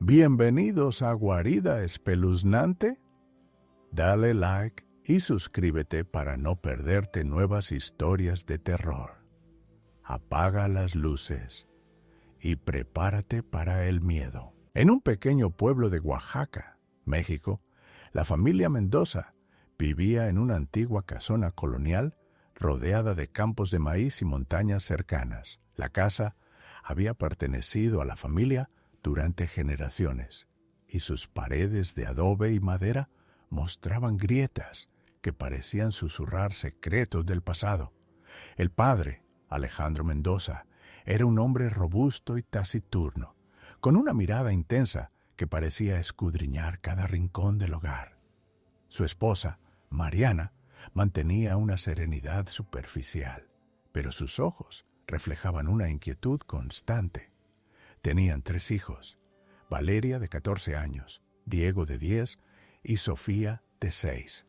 Bienvenidos a Guarida Espeluznante. Dale like y suscríbete para no perderte nuevas historias de terror. Apaga las luces y prepárate para el miedo. En un pequeño pueblo de Oaxaca, México, la familia Mendoza vivía en una antigua casona colonial rodeada de campos de maíz y montañas cercanas. La casa había pertenecido a la familia durante generaciones, y sus paredes de adobe y madera mostraban grietas que parecían susurrar secretos del pasado. El padre, Alejandro Mendoza, era un hombre robusto y taciturno, con una mirada intensa que parecía escudriñar cada rincón del hogar. Su esposa, Mariana, mantenía una serenidad superficial, pero sus ojos reflejaban una inquietud constante. Tenían 3 hijos: Valeria, de 14 años, Diego, de 10, y Sofía, de 6.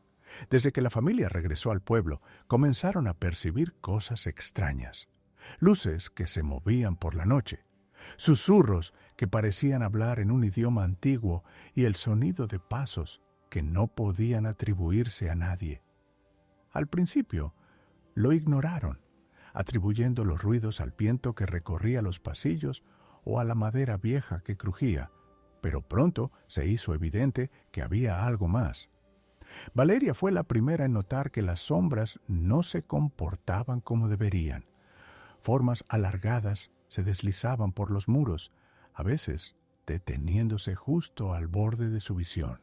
Desde que la familia regresó al pueblo, comenzaron a percibir cosas extrañas. Luces que se movían por la noche, susurros que parecían hablar en un idioma antiguo y el sonido de pasos que no podían atribuirse a nadie. Al principio, lo ignoraron, atribuyendo los ruidos al viento que recorría los pasillos o a la madera vieja que crujía, pero pronto se hizo evidente que había algo más. Valeria fue la primera en notar que las sombras no se comportaban como deberían. Formas alargadas se deslizaban por los muros, a veces deteniéndose justo al borde de su visión.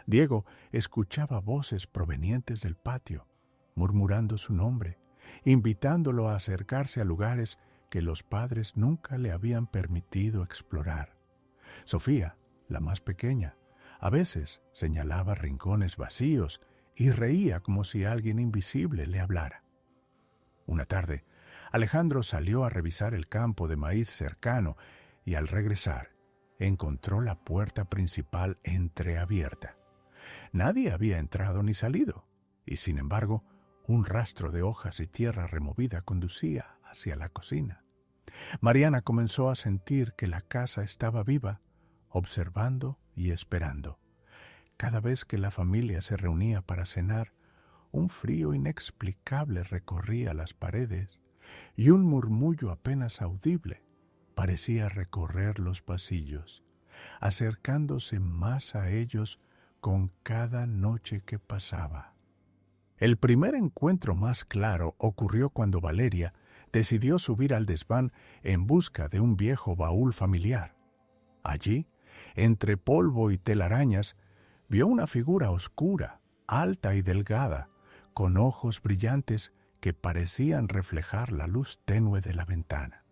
Diego escuchaba voces provenientes del patio, murmurando su nombre, invitándolo a acercarse a lugares que los padres nunca le habían permitido explorar. Sofía, la más pequeña, a veces señalaba rincones vacíos y reía como si alguien invisible le hablara. Una tarde, Alejandro salió a revisar el campo de maíz cercano y al regresar, encontró la puerta principal entreabierta. Nadie había entrado ni salido, y sin embargo, un rastro de hojas y tierra removida conducía hacia la cocina. Mariana comenzó a sentir que la casa estaba viva, observando y esperando. Cada vez que la familia se reunía para cenar, un frío inexplicable recorría las paredes y un murmullo apenas audible parecía recorrer los pasillos, acercándose más a ellos con cada noche que pasaba. El primer encuentro más claro ocurrió cuando Valeria decidió subir al desván en busca de un viejo baúl familiar. Allí, entre polvo y telarañas, vio una figura oscura, alta y delgada, con ojos brillantes que parecían reflejar la luz tenue de la ventana.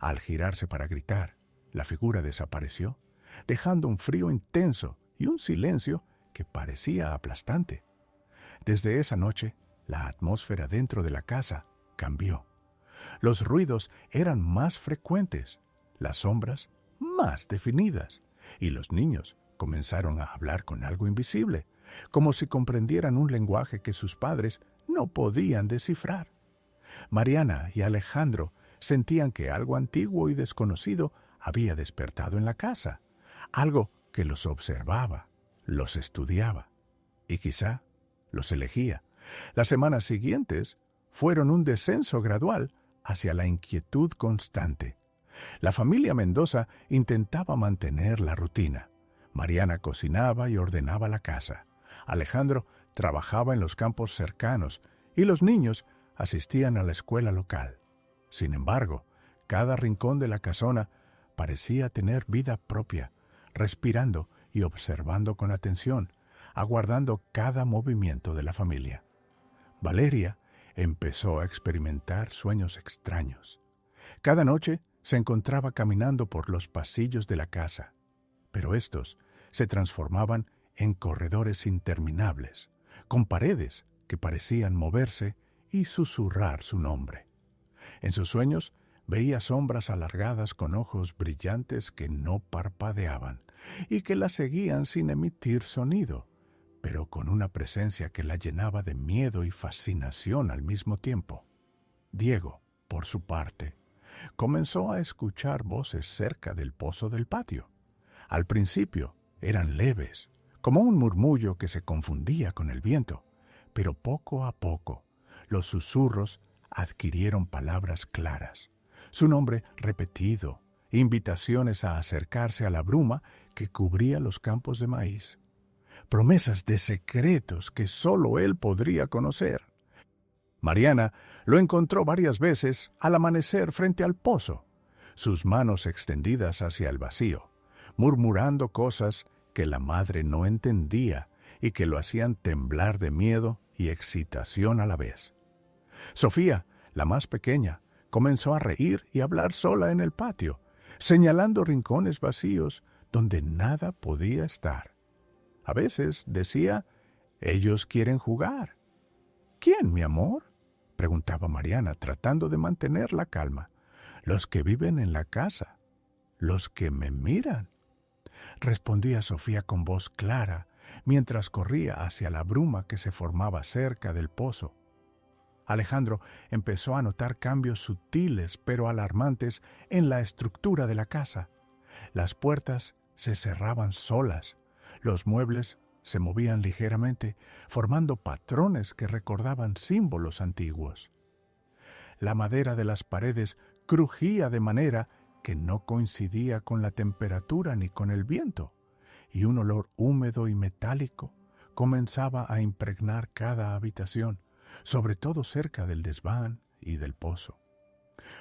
Al girarse para gritar, la figura desapareció, dejando un frío intenso y un silencio que parecía aplastante. Desde esa noche, la atmósfera dentro de la casa cambió. Los ruidos eran más frecuentes, las sombras más definidas, y los niños comenzaron a hablar con algo invisible, como si comprendieran un lenguaje que sus padres no podían descifrar. Mariana y Alejandro sentían que algo antiguo y desconocido había despertado en la casa, algo que los observaba, los estudiaba y quizá los elegía. Las semanas siguientes fueron un descenso gradual hacia la inquietud constante. La familia Mendoza intentaba mantener la rutina. Mariana cocinaba y ordenaba la casa. Alejandro trabajaba en los campos cercanos y los niños asistían a la escuela local. Sin embargo, cada rincón de la casona parecía tener vida propia, respirando y observando con atención, aguardando cada movimiento de la familia. Valeria empezó a experimentar sueños extraños. Cada noche se encontraba caminando por los pasillos de la casa, pero estos se transformaban en corredores interminables, con paredes que parecían moverse y susurrar su nombre. En sus sueños veía sombras alargadas con ojos brillantes que no parpadeaban y que la seguían sin emitir sonido, pero con una presencia que la llenaba de miedo y fascinación al mismo tiempo. Diego, por su parte, comenzó a escuchar voces cerca del pozo del patio. Al principio eran leves, como un murmullo que se confundía con el viento, pero poco a poco los susurros adquirieron palabras claras, su nombre repetido, invitaciones a acercarse a la bruma que cubría los campos de maíz, promesas de secretos que sólo él podría conocer. Mariana lo encontró varias veces al amanecer frente al pozo, sus manos extendidas hacia el vacío, murmurando cosas que la madre no entendía y que lo hacían temblar de miedo y excitación a la vez. Sofía, la más pequeña, comenzó a reír y hablar sola en el patio, señalando rincones vacíos donde nada podía estar. A veces decía, «Ellos quieren jugar». «¿Quién, mi amor?», preguntaba Mariana, tratando de mantener la calma. «Los que viven en la casa, los que me miran», respondía Sofía con voz clara, mientras corría hacia la bruma que se formaba cerca del pozo. Alejandro empezó a notar cambios sutiles pero alarmantes en la estructura de la casa. Las puertas se cerraban solas, los muebles se movían ligeramente, formando patrones que recordaban símbolos antiguos. La madera de las paredes crujía de manera que no coincidía con la temperatura ni con el viento, y un olor húmedo y metálico comenzaba a impregnar cada habitación, sobre todo cerca del desván y del pozo.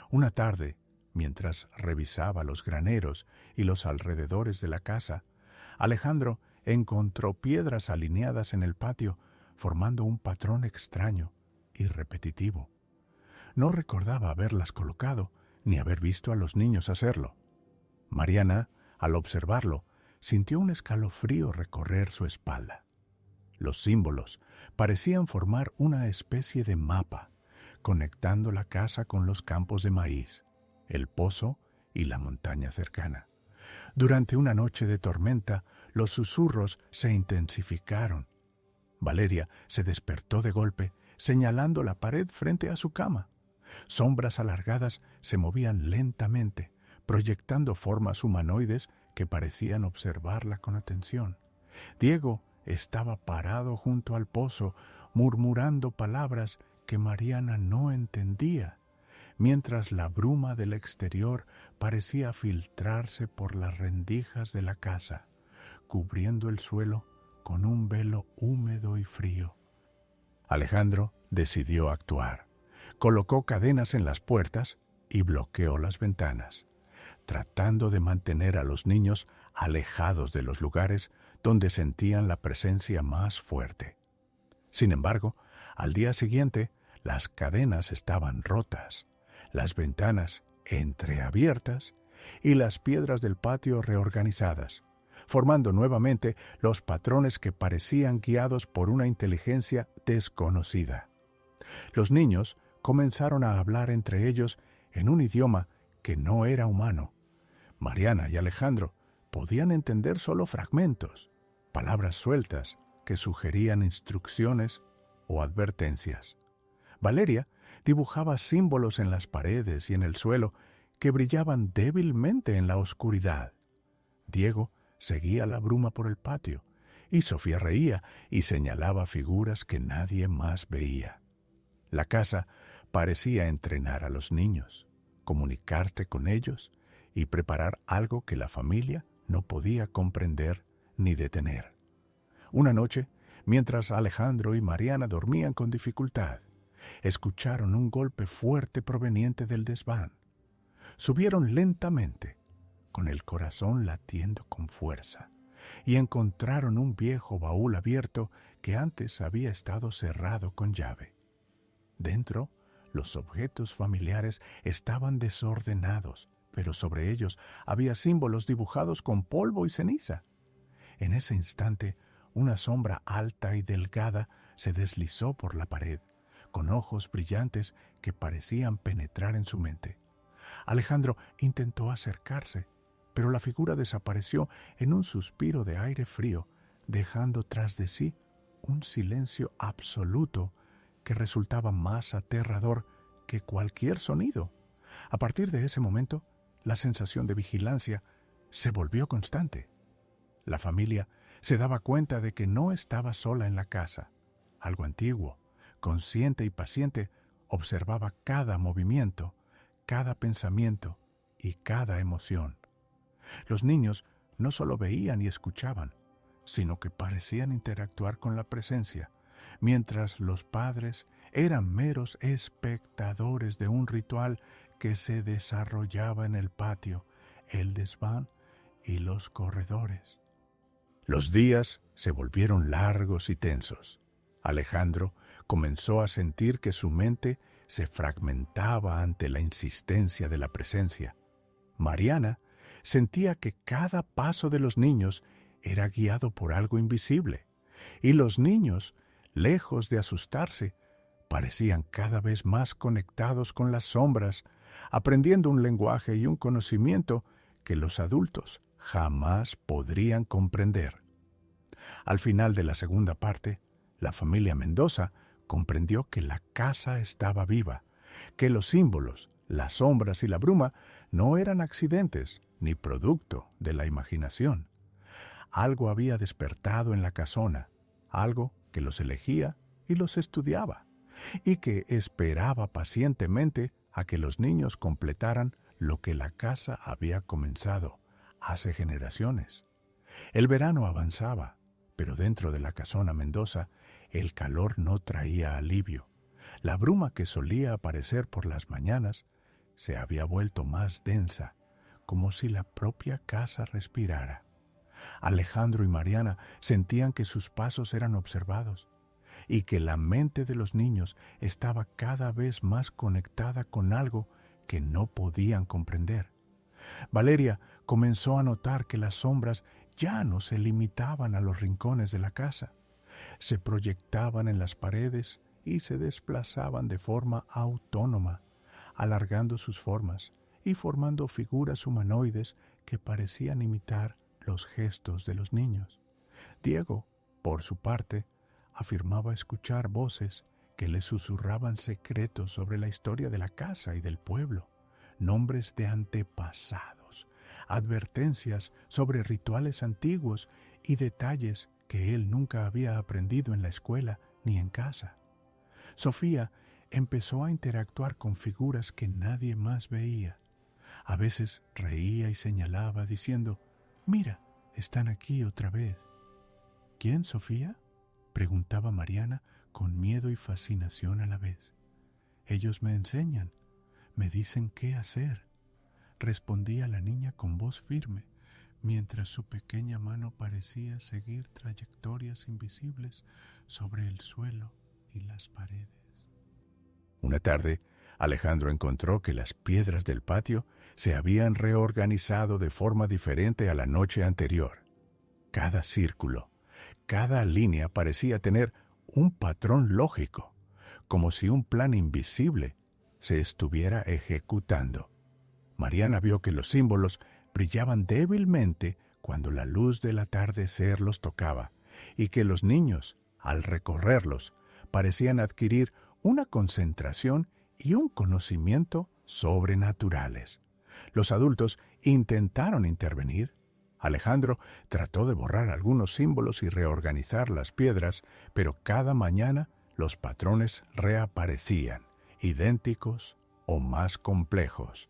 Una tarde, mientras revisaba los graneros y los alrededores de la casa, Alejandro encontró piedras alineadas en el patio, formando un patrón extraño y repetitivo. No recordaba haberlas colocado ni haber visto a los niños hacerlo. Mariana, al observarlo, sintió un escalofrío recorrer su espalda. Los símbolos parecían formar una especie de mapa, conectando la casa con los campos de maíz, el pozo y la montaña cercana. Durante una noche de tormenta, los susurros se intensificaron. Valeria se despertó de golpe, señalando la pared frente a su cama. Sombras alargadas se movían lentamente, proyectando formas humanoides que parecían observarla con atención. Diego estaba parado junto al pozo, murmurando palabras que Mariana no entendía, mientras la bruma del exterior parecía filtrarse por las rendijas de la casa, cubriendo el suelo con un velo húmedo y frío. Alejandro decidió actuar. Colocó cadenas en las puertas y bloqueó las ventanas, tratando de mantener a los niños alejados de los lugares donde sentían la presencia más fuerte. Sin embargo, al día siguiente, las cadenas estaban rotas, las ventanas entreabiertas y las piedras del patio reorganizadas, formando nuevamente los patrones que parecían guiados por una inteligencia desconocida. Los niños comenzaron a hablar entre ellos en un idioma que no era humano. Mariana y Alejandro podían entender solo fragmentos, palabras sueltas que sugerían instrucciones o advertencias. Valeria dibujaba símbolos en las paredes y en el suelo que brillaban débilmente en la oscuridad. Diego seguía la bruma por el patio, y Sofía reía y señalaba figuras que nadie más veía. La casa parecía entrenar a los niños, comunicarte con ellos y preparar algo que la familia no podía comprender ni detener. Una noche, mientras Alejandro y Mariana dormían con dificultad, escucharon un golpe fuerte proveniente del desván. Subieron lentamente, con el corazón latiendo con fuerza, y encontraron un viejo baúl abierto que antes había estado cerrado con llave. Dentro, los objetos familiares estaban desordenados, pero sobre ellos había símbolos dibujados con polvo y ceniza. En ese instante, una sombra alta y delgada se deslizó por la pared, con ojos brillantes que parecían penetrar en su mente. Alejandro intentó acercarse, pero la figura desapareció en un suspiro de aire frío, dejando tras de sí un silencio absoluto que resultaba más aterrador que cualquier sonido. A partir de ese momento, la sensación de vigilancia se volvió constante. La familia se daba cuenta de que no estaba sola en la casa. Algo antiguo, consciente y paciente, observaba cada movimiento, cada pensamiento y cada emoción. Los niños no solo veían y escuchaban, sino que parecían interactuar con la presencia, mientras los padres eran meros espectadores de un ritual que se desarrollaba en el patio, el desván y los corredores. Los días se volvieron largos y tensos. Alejandro comenzó a sentir que su mente se fragmentaba ante la insistencia de la presencia. Mariana sentía que cada paso de los niños era guiado por algo invisible, y los niños, lejos de asustarse, parecían cada vez más conectados con las sombras, aprendiendo un lenguaje y un conocimiento que los adultos jamás podrían comprender. Al final de la segunda parte, la familia Mendoza comprendió que la casa estaba viva, que los símbolos, las sombras y la bruma no eran accidentes ni producto de la imaginación. Algo había despertado en la casona, algo que los elegía y los estudiaba, y que esperaba pacientemente a que los niños completaran lo que la casa había comenzado hace generaciones. El verano avanzaba, pero dentro de la casona Mendoza el calor no traía alivio. La bruma que solía aparecer por las mañanas se había vuelto más densa, como si la propia casa respirara. Alejandro y Mariana sentían que sus pasos eran observados y que la mente de los niños estaba cada vez más conectada con algo que no podían comprender. Valeria comenzó a notar que las sombras ya no se limitaban a los rincones de la casa. Se proyectaban en las paredes y se desplazaban de forma autónoma, alargando sus formas y formando figuras humanoides que parecían imitar los gestos de los niños. Diego, por su parte, afirmaba escuchar voces que le susurraban secretos sobre la historia de la casa y del pueblo, nombres de antepasados, advertencias sobre rituales antiguos y detalles que él nunca había aprendido en la escuela ni en casa. Sofía empezó a interactuar con figuras que nadie más veía. A veces reía y señalaba diciendo: «Mira, están aquí otra vez». «¿Quién, Sofía?», preguntaba Mariana con miedo y fascinación a la vez. «Ellos me enseñan, me dicen qué hacer», respondía la niña con voz firme, mientras su pequeña mano parecía seguir trayectorias invisibles sobre el suelo y las paredes. Una tarde, Alejandro encontró que las piedras del patio se habían reorganizado de forma diferente a la noche anterior. Cada círculo, cada línea parecía tener un patrón lógico, como si un plan invisible se estuviera ejecutando. Mariana vio que los símbolos brillaban débilmente cuando la luz del atardecer los tocaba, y que los niños, al recorrerlos, parecían adquirir una concentración y un conocimiento sobrenaturales. Los adultos intentaron intervenir. Alejandro trató de borrar algunos símbolos y reorganizar las piedras, pero cada mañana los patrones reaparecían, idénticos o más complejos.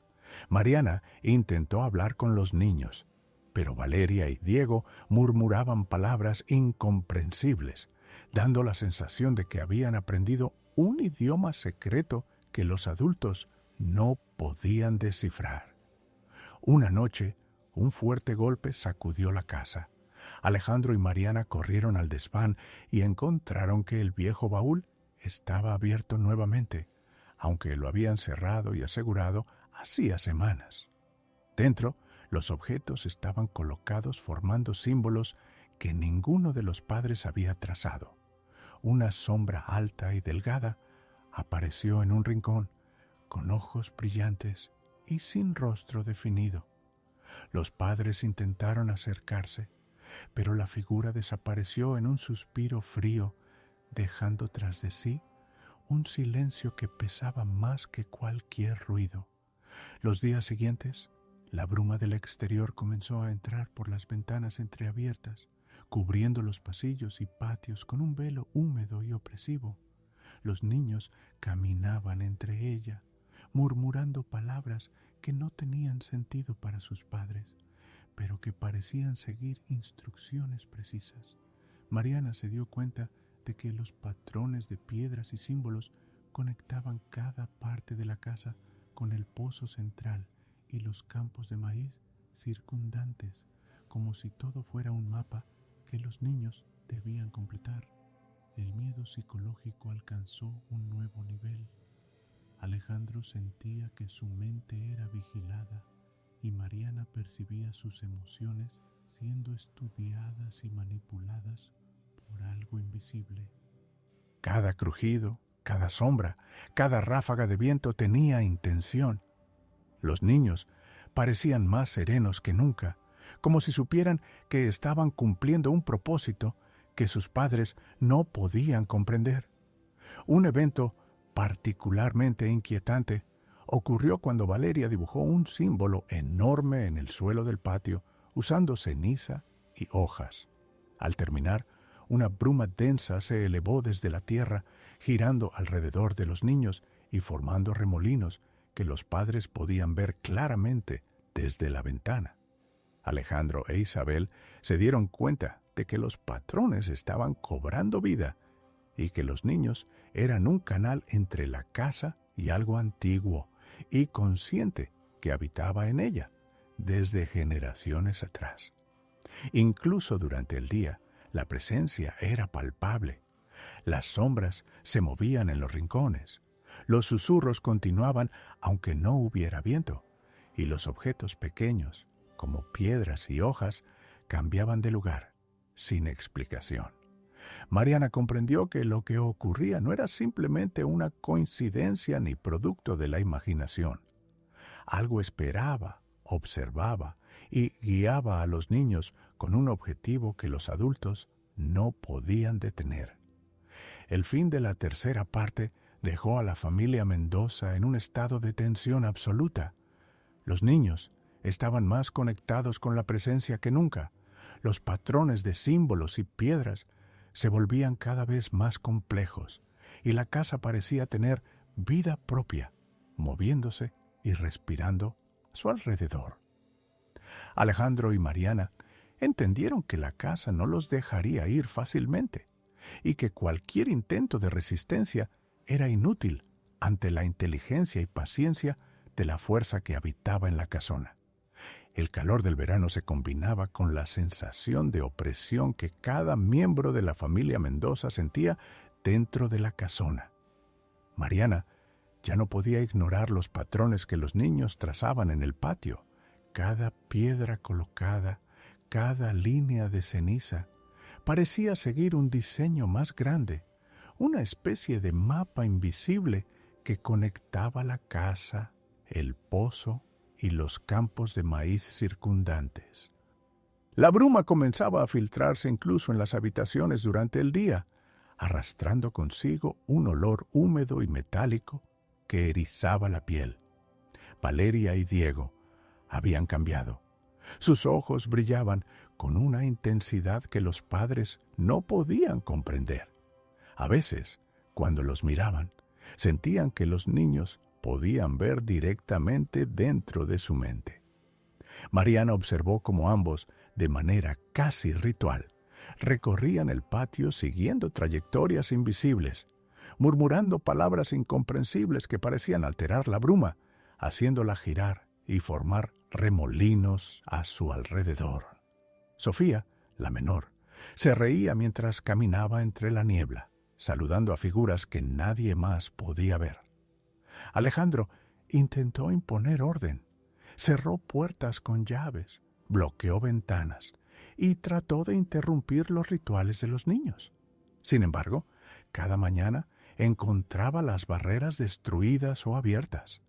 Mariana intentó hablar con los niños, pero Valeria y Diego murmuraban palabras incomprensibles, dando la sensación de que habían aprendido un idioma secreto que los adultos no podían descifrar. Una noche, un fuerte golpe sacudió la casa. Alejandro y Mariana corrieron al desván y encontraron que el viejo baúl estaba abierto nuevamente, aunque lo habían cerrado y asegurado hacía semanas. Dentro, los objetos estaban colocados formando símbolos que ninguno de los padres había trazado. Una sombra alta y delgada apareció en un rincón, con ojos brillantes y sin rostro definido. Los padres intentaron acercarse, pero la figura desapareció en un suspiro frío, dejando tras de sí un silencio que pesaba más que cualquier ruido. Los días siguientes, La bruma del exterior comenzó a entrar por las ventanas entreabiertas, cubriendo los pasillos y patios con un velo húmedo y opresivo. Los niños caminaban entre ella, murmurando palabras que no tenían sentido para sus padres, pero que parecían seguir instrucciones precisas. Mariana se dio cuenta de que los patrones de piedras y símbolos conectaban cada parte de la casa con el pozo central y los campos de maíz circundantes, como si todo fuera un mapa que los niños debían completar. El miedo psicológico alcanzó un nuevo nivel. Alejandro sentía que su mente era vigilada y Mariana percibía sus emociones siendo estudiadas y manipuladas por algo invisible. Cada crujido, cada sombra, cada ráfaga de viento tenía intención. Los niños parecían más serenos que nunca, como si supieran que estaban cumpliendo un propósito que sus padres no podían comprender. Un evento particularmente inquietante ocurrió cuando Valeria dibujó un símbolo enorme en el suelo del patio usando ceniza y hojas. Al terminar, una bruma densa se elevó desde la tierra, girando alrededor de los niños y formando remolinos que los padres podían ver claramente desde la ventana. Alejandro e Isabel se dieron cuenta de que los patrones estaban cobrando vida y que los niños eran un canal entre la casa y algo antiguo y consciente que habitaba en ella desde generaciones atrás. Incluso durante el día, la presencia era palpable. Las sombras se movían en los rincones. Los susurros continuaban aunque no hubiera viento, y los objetos pequeños, como piedras y hojas, cambiaban de lugar, sin explicación. Mariana comprendió que lo que ocurría no era simplemente una coincidencia ni producto de la imaginación. Algo esperaba, observaba y guiaba a los niños con un objetivo que los adultos no podían detener. El fin de la tercera parte dejó a la familia Mendoza en un estado de tensión absoluta. Los niños estaban más conectados con la presencia que nunca. Los patrones de símbolos y piedras se volvían cada vez más complejos y la casa parecía tener vida propia, moviéndose y respirando a su alrededor. Alejandro y Mariana entendieron que la casa no los dejaría ir fácilmente y que cualquier intento de resistencia era inútil ante la inteligencia y paciencia de la fuerza que habitaba en la casona. El calor del verano se combinaba con la sensación de opresión que cada miembro de la familia Mendoza sentía dentro de la casona. Mariana ya no podía ignorar los patrones que los niños trazaban en el patio. Cada piedra colocada, cada línea de ceniza, parecía seguir un diseño más grande, una especie de mapa invisible que conectaba la casa, el pozo y los campos de maíz circundantes. La bruma comenzaba a filtrarse incluso en las habitaciones durante el día, arrastrando consigo un olor húmedo y metálico que erizaba la piel. Valeria y Diego habían cambiado. Sus ojos brillaban con una intensidad que los padres no podían comprender. A veces, cuando los miraban, sentían que los niños podían ver directamente dentro de su mente. Mariana observó cómo ambos, de manera casi ritual, recorrían el patio siguiendo trayectorias invisibles, murmurando palabras incomprensibles que parecían alterar la bruma, haciéndola girar y formar remolinos a su alrededor. Sofía, la menor, se reía mientras caminaba entre la niebla, saludando a figuras que nadie más podía ver. Alejandro intentó imponer orden, cerró puertas con llaves, bloqueó ventanas y trató de interrumpir los rituales de los niños. Sin embargo, cada mañana encontraba las barreras destruidas o abiertas,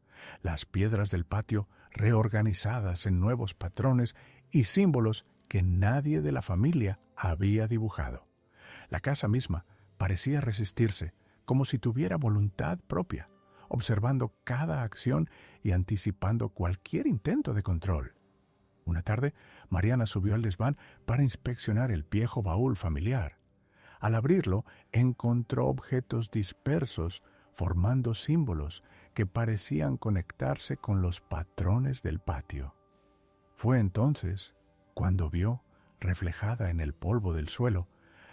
las piedras del patio reorganizadas en nuevos patrones y símbolos que nadie de la familia había dibujado. La casa misma parecía resistirse, como si tuviera voluntad propia, observando cada acción y anticipando cualquier intento de control. Una tarde, Mariana subió al desván para inspeccionar el viejo baúl familiar. Al abrirlo, encontró objetos dispersos formando símbolos que parecían conectarse con los patrones del patio. Fue entonces cuando vio, reflejada en el polvo del suelo,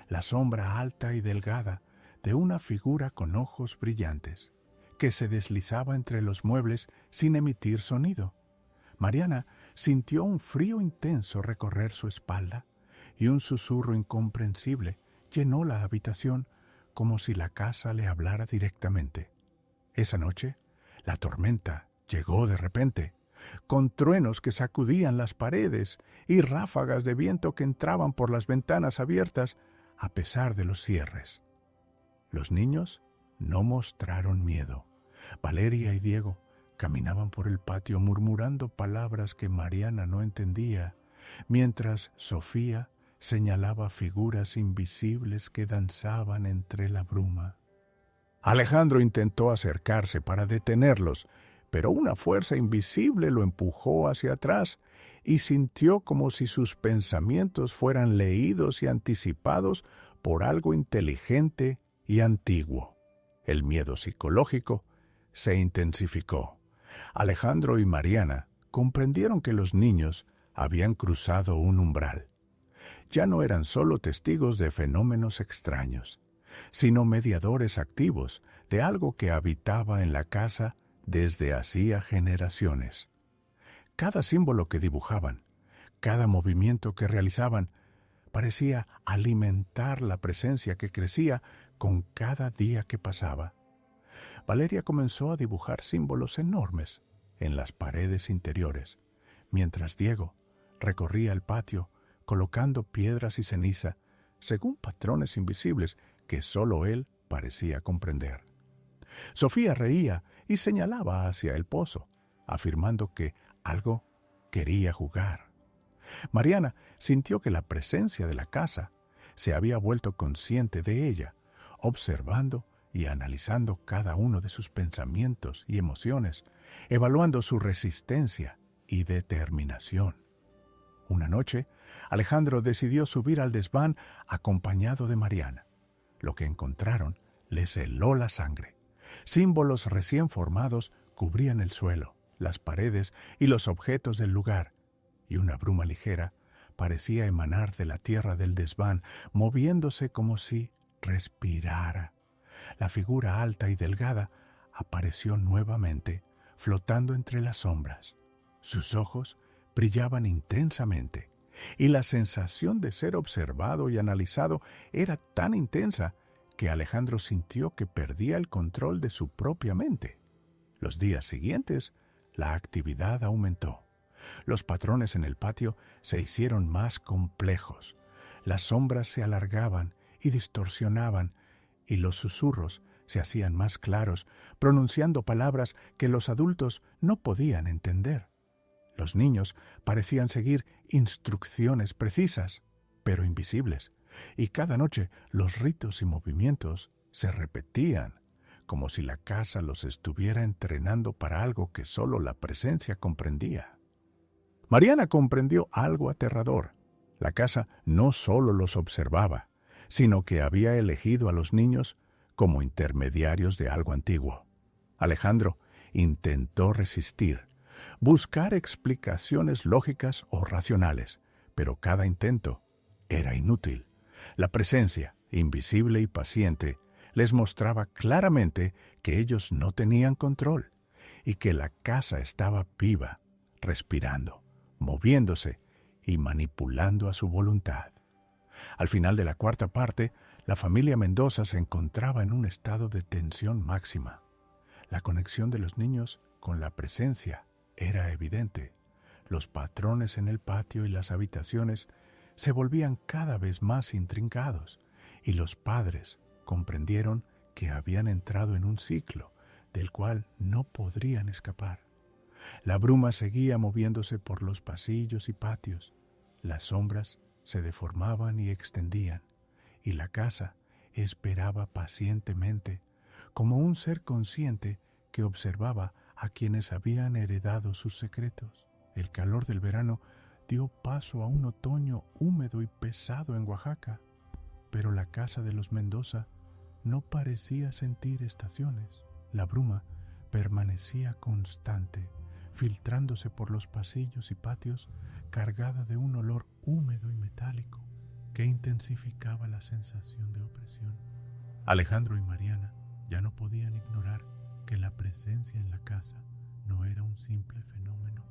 la sombra alta y delgada de una figura con ojos brillantes, que se deslizaba entre los muebles sin emitir sonido. Mariana sintió un frío intenso recorrer su espalda y un susurro incomprensible llenó la habitación como si la casa le hablara directamente. Esa noche, la tormenta llegó de repente, con truenos que sacudían las paredes y ráfagas de viento que entraban por las ventanas abiertas a pesar de los cierres. Los niños no mostraron miedo. Valeria y Diego caminaban por el patio murmurando palabras que Mariana no entendía, mientras Sofía señalaba figuras invisibles que danzaban entre la bruma. Alejandro intentó acercarse para detenerlos, pero una fuerza invisible lo empujó hacia atrás y sintió como si sus pensamientos fueran leídos y anticipados por algo inteligente y antiguo. El miedo psicológico se intensificó. Alejandro y Mariana comprendieron que los niños habían cruzado un umbral. Ya no eran solo testigos de fenómenos extraños, sino mediadores activos de algo que habitaba en la casa desde hacía generaciones. Cada símbolo que dibujaban, cada movimiento que realizaban, parecía alimentar la presencia que crecía con cada día que pasaba. Valeria comenzó a dibujar símbolos enormes en las paredes interiores, mientras Diego recorría el patio colocando piedras y ceniza según patrones invisibles que solo él parecía comprender. Sofía reía y señalaba hacia el pozo, afirmando que algo quería jugar. Mariana sintió que la presencia de la casa se había vuelto consciente de ella, observando y analizando cada uno de sus pensamientos y emociones, evaluando su resistencia y determinación. Una noche, Alejandro decidió subir al desván acompañado de Mariana. Lo que encontraron les heló la sangre. Símbolos recién formados cubrían el suelo, las paredes y los objetos del lugar, y una bruma ligera parecía emanar de la tierra del desván, moviéndose como si respirara. La figura alta y delgada apareció nuevamente, flotando entre las sombras. Sus ojos brillaban intensamente, y la sensación de ser observado y analizado era tan intensa que Alejandro sintió que perdía el control de su propia mente. Los días siguientes, la actividad aumentó. Los patrones en el patio se hicieron más complejos. Las sombras se alargaban y distorsionaban, y los susurros se hacían más claros, pronunciando palabras que los adultos no podían entender. Los niños parecían seguir instrucciones precisas, pero invisibles, y cada noche los ritos y movimientos se repetían, como si la casa los estuviera entrenando para algo que solo la presencia comprendía. Mariana comprendió algo aterrador. La casa no solo los observaba, sino que había elegido a los niños como intermediarios de algo antiguo. Alejandro intentó resistir, buscar explicaciones lógicas o racionales, pero cada intento era inútil. La presencia, invisible y paciente, les mostraba claramente que ellos no tenían control y que la casa estaba viva, respirando, moviéndose y manipulando a su voluntad. Al final de la cuarta parte, la familia Mendoza se encontraba en un estado de tensión máxima. La conexión de los niños con la presencia era evidente. Los patrones en el patio y las habitaciones se volvían cada vez más intrincados, y los padres comprendieron que habían entrado en un ciclo del cual no podrían escapar. La bruma seguía moviéndose por los pasillos y patios. Las sombras se deformaban y extendían, y la casa esperaba pacientemente, como un ser consciente que observaba a quienes habían heredado sus secretos. El calor del verano dio paso a un otoño húmedo y pesado en Oaxaca, pero la casa de los Mendoza no parecía sentir estaciones. La bruma permanecía constante, filtrándose por los pasillos y patios, cargada de un olor húmedo y metálico que intensificaba la sensación de opresión. Alejandro y Mariana ya no podían ignorar que la presencia en la casa no era un simple fenómeno.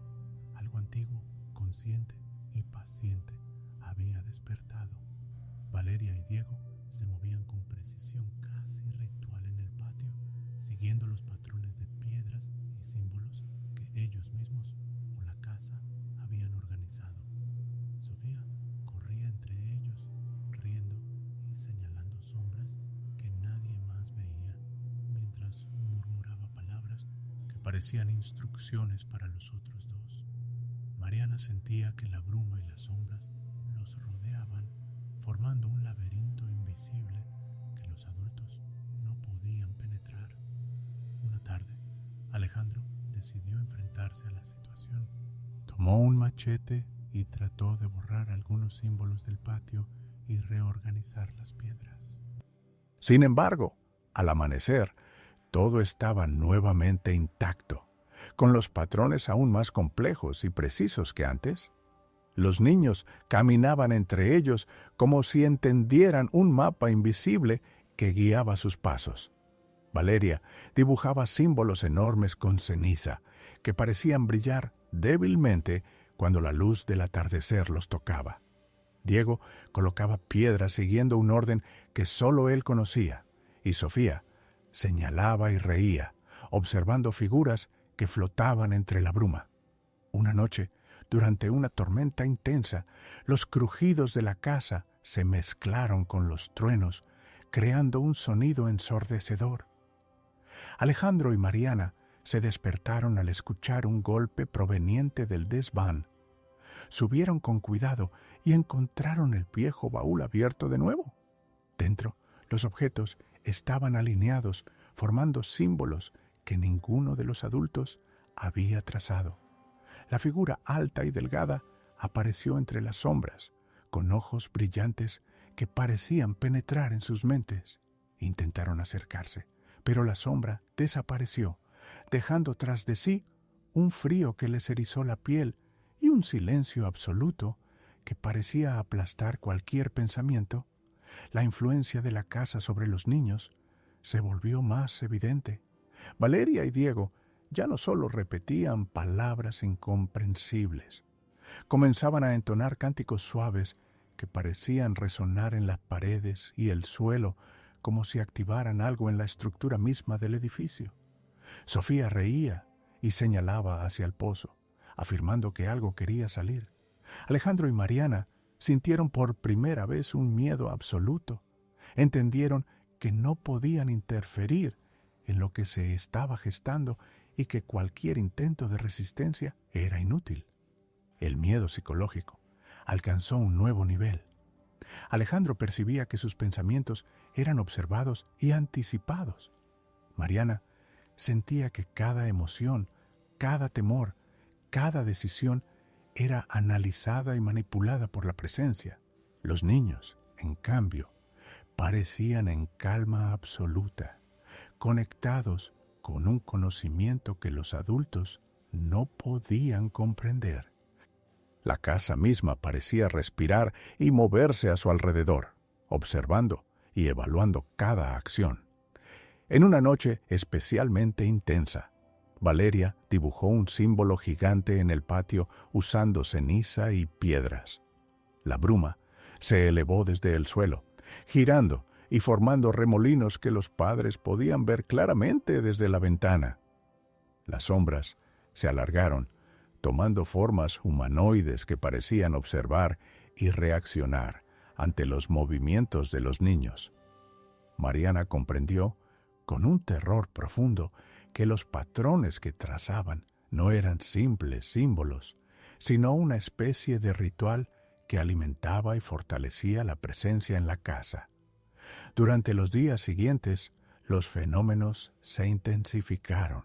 Algo antiguo, consciente y paciente había despertado. Valeria y Diego se movían con precisión casi ritual en el patio, siguiendo los patrones de piedras y símbolos que ellos mismos o la casa habían organizado. Sofía corría entre ellos, riendo y señalando sombras que nadie más veía, mientras murmuraba palabras que parecían instrucciones para los otros dos. Mariana sentía que la bruma y las sombras los rodeaban, formando un laberinto invisible que los adultos no podían penetrar. Una tarde, Alejandro decidió enfrentarse a la situación. Tomó un machete y trató de borrar algunos símbolos del patio y reorganizar las piedras. Sin embargo, al amanecer, todo estaba nuevamente intacto, con los patrones aún más complejos y precisos que antes. Los niños caminaban entre ellos como si entendieran un mapa invisible que guiaba sus pasos. Valeria dibujaba símbolos enormes con ceniza que parecían brillar débilmente cuando la luz del atardecer los tocaba. Diego colocaba piedras siguiendo un orden que solo él conocía, y Sofía señalaba y reía, observando figuras que flotaban entre la bruma. Una noche, durante una tormenta intensa, los crujidos de la casa se mezclaron con los truenos, creando un sonido ensordecedor. Alejandro y Mariana se despertaron al escuchar un golpe proveniente del desván. Subieron con cuidado y encontraron el viejo baúl abierto de nuevo. Dentro, los objetos estaban alineados, formando símbolos que ninguno de los adultos había trazado. La figura alta y delgada apareció entre las sombras, con ojos brillantes que parecían penetrar en sus mentes. Intentaron acercarse, pero la sombra desapareció, dejando tras de sí un frío que les erizó la piel y un silencio absoluto que parecía aplastar cualquier pensamiento. La influencia de la casa sobre los niños se volvió más evidente. Valeria y Diego ya no solo repetían palabras incomprensibles, comenzaban a entonar cánticos suaves que parecían resonar en las paredes y el suelo como si activaran algo en la estructura misma del edificio. Sofía reía y señalaba hacia el pozo, afirmando que algo quería salir. Alejandro y Mariana sintieron por primera vez un miedo absoluto. Entendieron que no podían interferir en lo que se estaba gestando y que cualquier intento de resistencia era inútil. El miedo psicológico alcanzó un nuevo nivel. Alejandro percibía que sus pensamientos eran observados y anticipados. Mariana sentía que cada emoción, cada temor, cada decisión era analizada y manipulada por la presencia. Los niños, en cambio, parecían en calma absoluta, conectados con un conocimiento que los adultos no podían comprender. La casa misma parecía respirar y moverse a su alrededor, observando y evaluando cada acción. En una noche especialmente intensa, Valeria dibujó un símbolo gigante en el patio usando ceniza y piedras. La bruma se elevó desde el suelo, girando y formando remolinos que los padres podían ver claramente desde la ventana. Las sombras se alargaron, tomando formas humanoides que parecían observar y reaccionar ante los movimientos de los niños. Mariana comprendió, con un terror profundo, que los patrones que trazaban no eran simples símbolos, sino una especie de ritual que alimentaba y fortalecía la presencia en la casa. Durante los días siguientes, los fenómenos se intensificaron.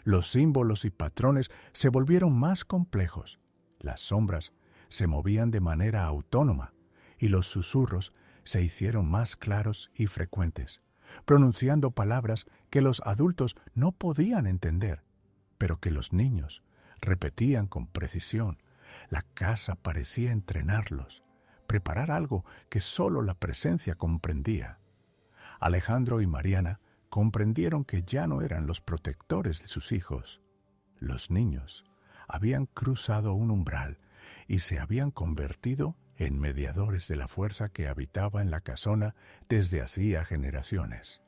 Los símbolos y patrones se volvieron más complejos. Las sombras se movían de manera autónoma y los susurros se hicieron más claros y frecuentes, pronunciando palabras que los adultos no podían entender, pero que los niños repetían con precisión. La casa parecía entrenarlos, preparar algo que solo la presencia comprendía. Alejandro y Mariana comprendieron que ya no eran los protectores de sus hijos. Los niños habían cruzado un umbral y se habían convertido en mediadores de la fuerza que habitaba en la casona desde hacía generaciones.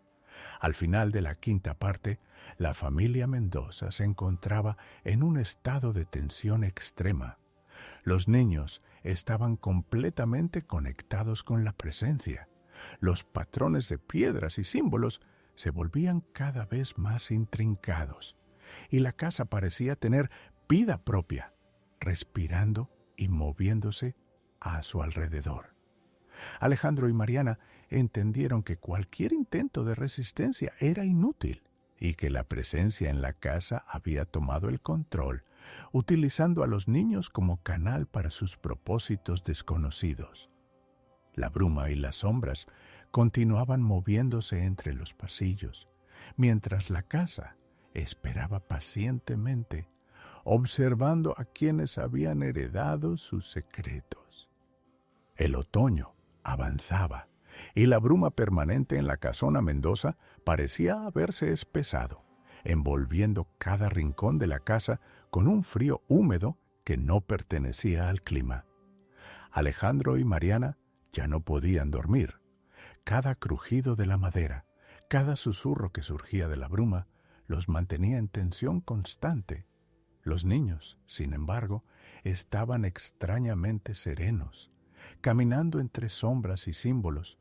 Al final de la quinta parte, la familia Mendoza se encontraba en un estado de tensión extrema. Los niños estaban completamente conectados con la presencia. Los patrones de piedras y símbolos se volvían cada vez más intrincados, y la casa parecía tener vida propia, respirando y moviéndose a su alrededor. Alejandro y Mariana entendieron que cualquier intento de resistencia era inútil y que la presencia en la casa había tomado el control, utilizando a los niños como canal para sus propósitos desconocidos. La bruma y las sombras continuaban moviéndose entre los pasillos, mientras la casa esperaba pacientemente, observando a quienes habían heredado sus secretos. El otoño avanzaba y la bruma permanente en la casona Mendoza parecía haberse espesado, envolviendo cada rincón de la casa con un frío húmedo que no pertenecía al clima. Alejandro y Mariana ya no podían dormir. Cada crujido de la madera, cada susurro que surgía de la bruma, los mantenía en tensión constante. Los niños, sin embargo, estaban extrañamente serenos, caminando entre sombras y símbolos,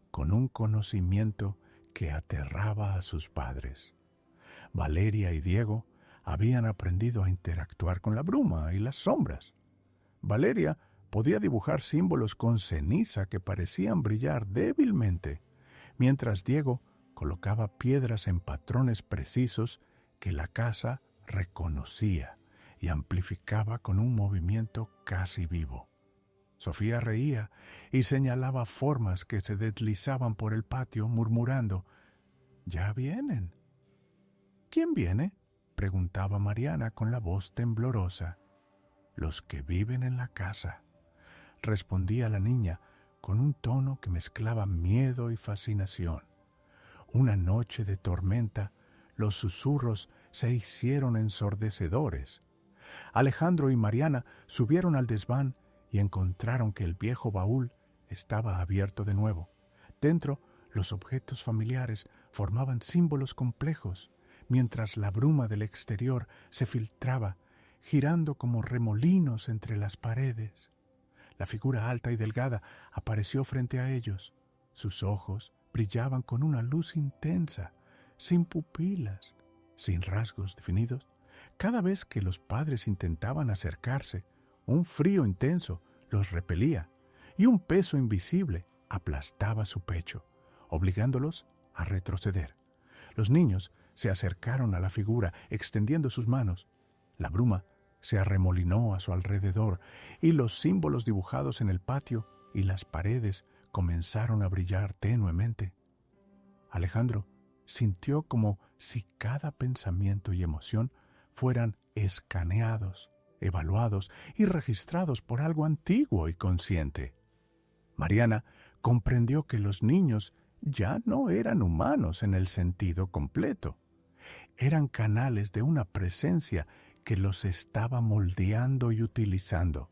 con un conocimiento que aterraba a sus padres. Valeria y Diego habían aprendido a interactuar con la bruma y las sombras. Valeria podía dibujar símbolos con ceniza que parecían brillar débilmente, mientras Diego colocaba piedras en patrones precisos que la casa reconocía y amplificaba con un movimiento casi vivo. Sofía reía y señalaba formas que se deslizaban por el patio, murmurando: «¡Ya vienen!». «¿Quién viene?», preguntaba Mariana con la voz temblorosa. «Los que viven en la casa», respondía la niña con un tono que mezclaba miedo y fascinación. Una noche de tormenta, los susurros se hicieron ensordecedores. Alejandro y Mariana subieron al desván y encontraron que el viejo baúl estaba abierto de nuevo. Dentro, los objetos familiares formaban símbolos complejos, mientras la bruma del exterior se filtraba, girando como remolinos entre las paredes. La figura alta y delgada apareció frente a ellos. Sus ojos brillaban con una luz intensa, sin pupilas, sin rasgos definidos. Cada vez que los padres intentaban acercarse, un frío intenso los repelía y un peso invisible aplastaba su pecho, obligándolos a retroceder. Los niños se acercaron a la figura, extendiendo sus manos. La bruma se arremolinó a su alrededor y los símbolos dibujados en el patio y las paredes comenzaron a brillar tenuemente. Alejandro sintió como si cada pensamiento y emoción fueran escaneados, evaluados y registrados por algo antiguo y consciente. Mariana comprendió que los niños ya no eran humanos en el sentido completo. Eran canales de una presencia que los estaba moldeando y utilizando.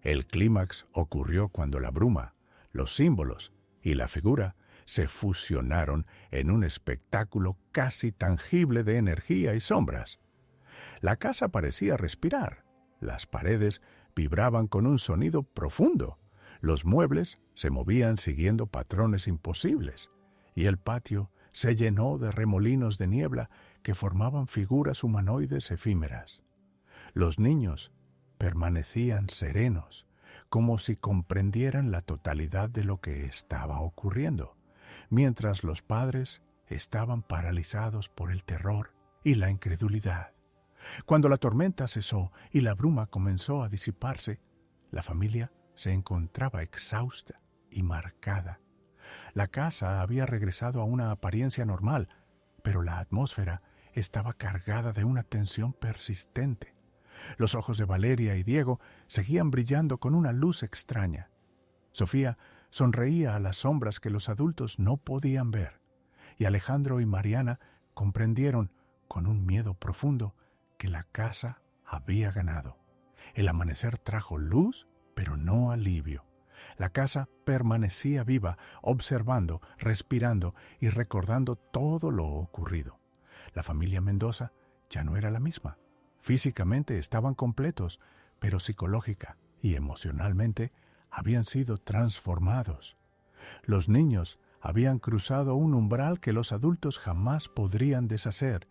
El clímax ocurrió cuando la bruma, los símbolos y la figura se fusionaron en un espectáculo casi tangible de energía y sombras. La casa parecía respirar, las paredes vibraban con un sonido profundo, los muebles se movían siguiendo patrones imposibles, y el patio se llenó de remolinos de niebla que formaban figuras humanoides efímeras. Los niños permanecían serenos, como si comprendieran la totalidad de lo que estaba ocurriendo, mientras los padres estaban paralizados por el terror y la incredulidad. Cuando la tormenta cesó y la bruma comenzó a disiparse, la familia se encontraba exhausta y marcada. La casa había regresado a una apariencia normal, pero la atmósfera estaba cargada de una tensión persistente. Los ojos de Valeria y Diego seguían brillando con una luz extraña. Sofía sonreía a las sombras que los adultos no podían ver, y Alejandro y Mariana comprendieron, con un miedo profundo, que la casa había ganado. El amanecer trajo luz, pero no alivio. La casa permanecía viva, observando, respirando y recordando todo lo ocurrido. La familia Mendoza ya no era la misma. Físicamente estaban completos, pero psicológica y emocionalmente habían sido transformados. Los niños habían cruzado un umbral que los adultos jamás podrían deshacer,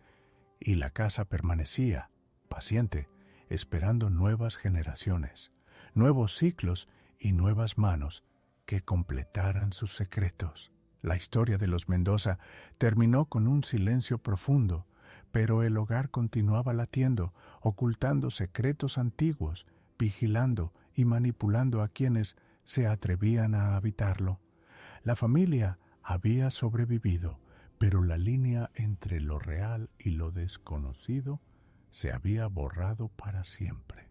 y la casa permanecía, paciente, esperando nuevas generaciones, nuevos ciclos y nuevas manos que completaran sus secretos. La historia de los Mendoza terminó con un silencio profundo, pero el hogar continuaba latiendo, ocultando secretos antiguos, vigilando y manipulando a quienes se atrevían a habitarlo. La familia había sobrevivido, pero la línea entre lo real y lo desconocido se había borrado para siempre.